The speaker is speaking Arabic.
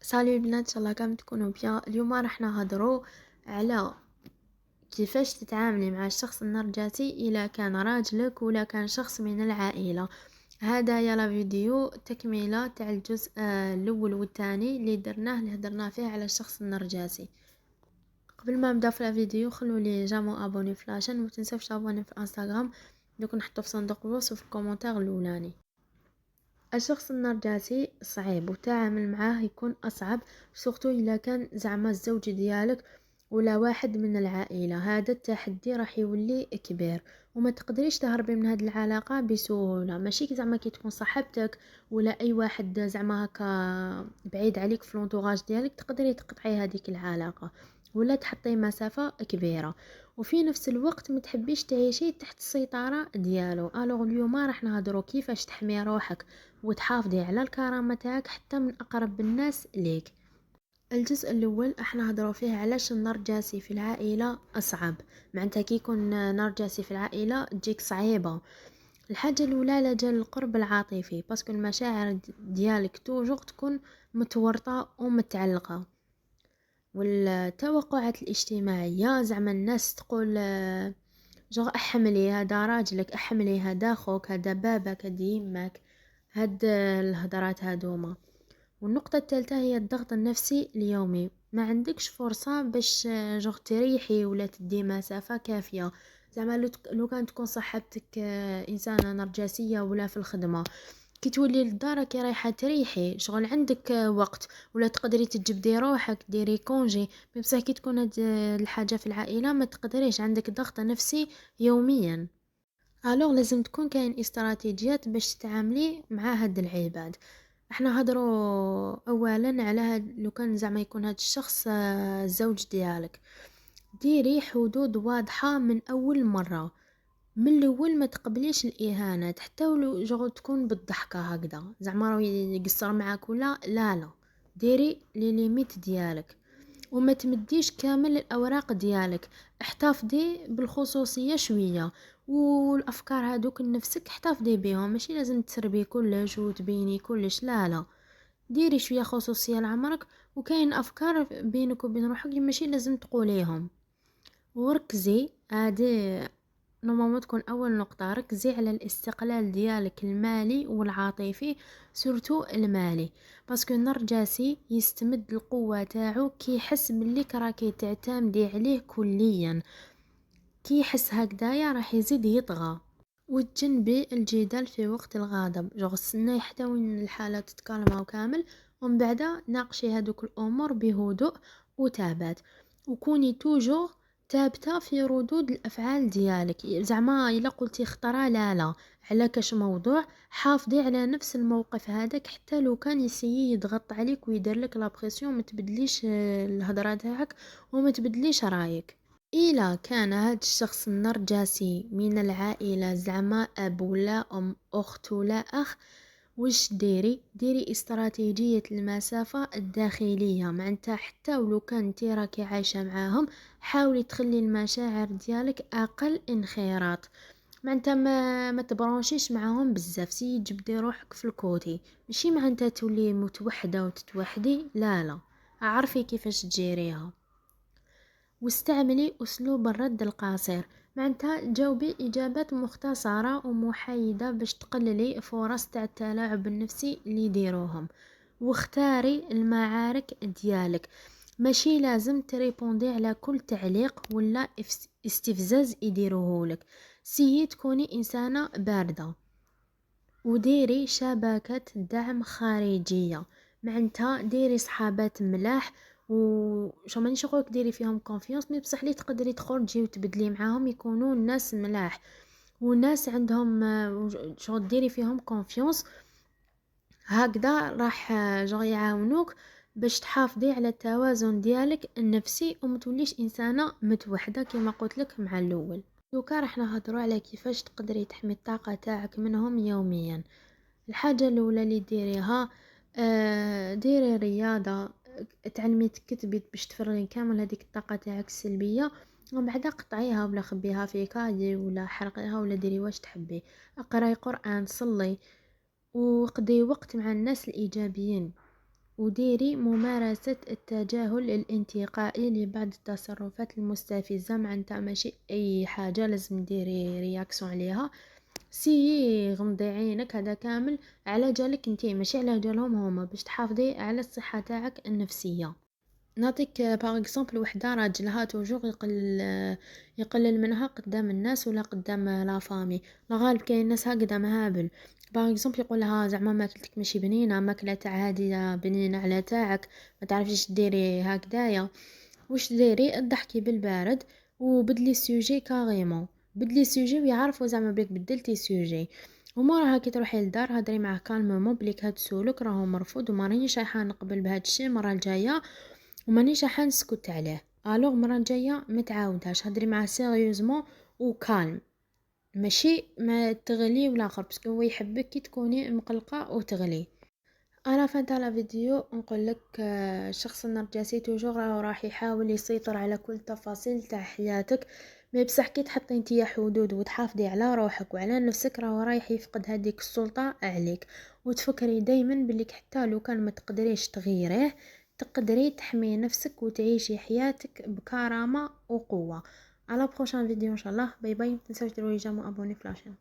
سالي البنات، ان شاء الله كامل تكونوا بيان. اليوم راح نهضروا على كيفاش تتعاملي مع الشخص النرجسي الا كان راجلك ولا كان شخص من العائله. هذا يلا فيديو تكمله تاع الجزء الاول والثاني اللي هدرنا فيه على الشخص النرجسي. قبل ما نبدا في الفيديو خلوا لي جامو ابوني في لاشين، وما تنساوش تابوني في الانستغرام. دوك نحطو في صندوق الوصف وفي الكومنتار الاولاني. الشخص النرجسي صعيب والتعامل معاه يكون أصعب، سورتو إلا كان زعما الزوج ديالك ولا واحد من العائلة. هذا التحدي راح يولي كبير وما تقدريش تهربي من هذه العلاقة بسهولة. ماشي زعما كي تكون صاحبتك ولا أي واحد زعما هكا بعيد عليك في لونتوراج ديالك تقدري تقطعي هذيك العلاقة ولا تحطي مسافة كبيرة، وفي نفس الوقت ما تحبيش تعيشي تحت السيطرة ديالو. الوغ اليوم راح نهضروا كيفاش تحمي روحك وتحافظي على الكرامة تاعك حتى من أقرب الناس ليك. الجزء الأول راح نهضروا فيه علاش النرجسي في العائلة أصعب. معناتها كي يكون نرجسي في العائلة تجيك صعيبة. الحاجة الأولى لجل القرب العاطفي، باسكو المشاعر ديالك توجور تكون متورطة ومتعلقة. والتوقعات الاجتماعية زعما الناس تقول جوغ احملي هذا راجلك، احملي هذا خوك، هذا باباك، هذا يماك، هاد الهضرات هادوما. والنقطة الثالثة هي الضغط النفسي اليومي. ما عندكش فرصة باش جوغ تريحي ولا تدي مسافة كافية. زعما لو كان تكون صاحبتك انسانة نرجسية ولا في الخدمة، كي تولي للدار كي رايحه تريحي شغل عندك وقت ولا تقدري تجبدي روحك ديري كونجي. بصح كي تكون هاد الحاجه في العائله ما تقدريش، عندك ضغط نفسي يوميا. الوغ لازم تكون كاين استراتيجيات باش تتعاملي مع هاد العباد. احنا هضروا اولا على لو كان زعما يكون هاد الشخص الزوج ديالك. ديري حدود واضحه من اول مره. من الاول ما تقبليش الاهانات حتى ولو جغل تكون بالضحكه هكذا زعما راه يقصر معاك ولا لا. ديري لي ليميت ديالك وما تمديش كامل الاوراق ديالك. احتفظي بالخصوصيه شويه، والافكار هادوك لنفسك احتفظي بهم. ماشي لازم تسربي كلش وتبيني كلش، لا. ديري شويه خصوصيه لعمرك، وكاين افكار بينك وبين روحك ماشي لازم تقوليهم. وركزي هذه نورمالمون تكون اول نقطه، ركزي على الاستقلال ديالك المالي والعاطفي، سورتو المالي. باسكو النرجسي يستمد القوه تاعو كي يحس بليك راكي تعتمدي عليه كليا. كي يحس هكذايا راح يزيد يطغى. وتجنبي الجدال في وقت الغضب، جوغ استناي حتى وين الحاله تتكلم كامل، ومن بعد ناقشي هذوك الامور بهدوء وثبات. وكوني توجور ثابته في ردود الافعال ديالك. زعما الا قلتي خطره لا على كاش موضوع، حافظي على نفس الموقف هذاك حتى لو كان يسيي يضغط عليك ويدير لك لا بريسيون. ما تبدليش الهضره تاعك وما تبدليش رايك. إلا كان هاد الشخص النرجسي من العائلة، زعما أب ولا أم، أخت ولا أخ، وش ديري استراتيجية المسافة الداخلية. معناتها حتى ولو كان انتي راكي عايشة معاهم، حاولي تخلي المشاعر ديالك أقل انخراط. معناتها ما تبرونشيش معاهم بزاف، سي تجبدي روحك في الكوتي. ماشي معناتها تولي متوحدة وتتوحدي، لا. عرفي كيفاش تجيريها. واستعملي أسلوب الرد القصير. معناتها جاوبي إجابات مختصرة ومحايدة باش تقللي فرص تاع التلاعب النفسي اللي يديروهم. واختاري المعارك ديالك. ماشي لازم تريبوندي على كل تعليق ولا استفزاز يديروهولك. سيي تكوني إنسانة باردة. وديري شبكة دعم خارجية. معناتها ديري صحابات ملاح وشو مانيش نقولك ديري فيهم كونفيونس، مي بصح لي تقدري تخرجي وتبدلي معاهم يكونوا الناس ملاح وناس عندهم شغل ديري فيهم كونفيونس. هكذا راح يعاونوك باش تحافظي على التوازن ديالك النفسي ومتوليش انسانه متوحده كما قلت لك مع الاول. دوكا راح نهضروا على كيفاش تقدري تحمي الطاقه تاعك منهم يوميا. الحاجة الأولى اللي ديريها، ديري رياضة. تعلمي تكتبي باش تفرغي كامل هذيك الطاقة تاعك السلبية، ومن بعد قطعيها ولا خبيها في كادي ولا حرقيها ولا ديري واش تحبي. اقراي قرآن، صلي، وقضي وقت مع الناس الإيجابيين. وديري ممارسة التجاهل الانتقائي لبعض التصرفات المستفزة. مع نتا ماشي اي حاجة لازم ديري رياكسيون عليها. سيي غمضي عينك، هذا كامل على جالك انتي ماشي على جالهم هما، باش تحافظي على الصحة تاعك النفسية. نعطيك باغ اكزومبل، وحده راجلها توجور يقلل منها قدام الناس ولا قدام لا فامي. لا غالب كاين ناس هكذا مهابل. باغ اكزومبل يقول لها زعما ماكلتك ماشي بنينه، ماكله تاع هادي بنينه على تاعك، ما تعرفيش ديري هكذايا. واش ديري؟ تضحكي بالبارد وبدلي السوجي كاريمون. بدلي السوجي ويعرفوا زعما بليك بدلتي السوجي. وموراها كي تروحي للدار هضري معاه كالمومون بليك هاد السلوك راهو مرفوض وما رانيش رايحه نقبل بهاد الشيء المره الجايه، ومانيش راح نسكت عليه. الوغ المره الجايه ما تعاودهاش، هضري معاه سيريوزمون وكالم، ماشي ما تغلي ولا اخر، باسكو هو يحبك كي تكوني مقلقه وتغلي. انا فان تاع لا فيديو نقول لك الشخص النرجسي توجور راح يحاول يسيطر على كل تفاصيل تاع حياتك. مي بصح كي تحطي نتيا حدود وتحافظي على روحك وعلى نفسك، راهو رايح يفقد هذيك السلطه عليك. وتفكري دايما بليك حتى لو كان ما تقدريش تغيريه، تقدري تحمي نفسك وتعيشي حياتك بكرامه وقوه. على بروشان فيديو ان شاء الله. باي باي، متنساوش ديروا لي جيم وابوني في لاشين.